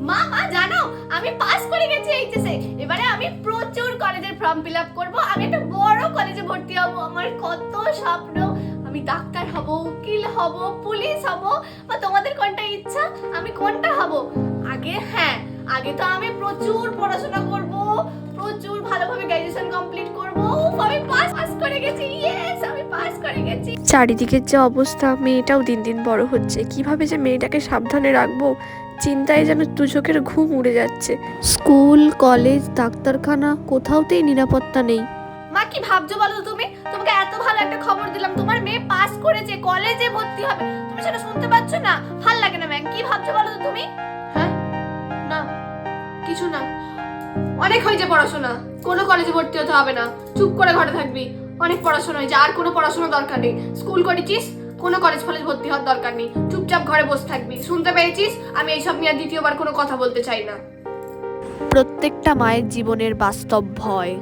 মা মা জানো আমি পাস করে গেছি এইচএসে। এবারে আমি প্রচুর কলেজের ফর্ম ফিল আপ করবো। আমি একটা বড় কলেজে ভর্তি হব। আমার কত স্বপ্ন, আমি ডাক্তার হব, উকিল হব, পুলিশ হব। বা তোমাদের কোনটা ইচ্ছা, আমি কোনটা হব? আগে তো আমি প্রচুর পড়াশোনা করব, প্রচুর ভালোভাবে গ্র্যাজুয়েশন কমপ্লিট করব। আমি পাস করে গেছি। ইয়েস, আমি পাস করে গেছি। চারিদিকের যে অবস্থা, মেয়েটাও দিন দিন বড় হচ্ছে, কিভাবে যে মেয়েটাকে সাবধানে রাখবো চিন্তায় যেন দু চোখের ঘুম উড়ে যাচ্ছে। স্কুল, কলেজ, ডাক্তারখানা, কোথাওতেই নিরাপত্তা নেই। মা কি ভাবছো বলো তুমি? তোমাকে এত ভালো একটা খবর দিলাম, তোমার মেয়ে পাস করেছে, কলেজে ভর্তি হবে, তুমি সেটা শুনতে পাচ্ছ না? ভাল লাগে না ম্যাম? কি ভাবছো বলো তো তুমি? হ্যাঁ না, কিছু না, অনেক হয়েছে পড়াশোনা, কোনো কলেজে ভর্তি হতে হবে না, চুপ করে ঘরে থাকবি। অনেক পড়াশোনা হয়েছে, আর কোনো পড়াশোনা দরকার নেই। স্কুল করেছিস, কোনো কলেজ ফলেজ ভর্তি হওয়ার দরকার নেই, চুপচাপ ঘরে বসে থাকবি। শুনতে পেয়েছিস? আমি এইসব নিয়ে দ্বিতীয়বার কোনো কথা বলতে চাই না। প্রত্যেকটা মায়ের জীবনের বাস্তব ভয়।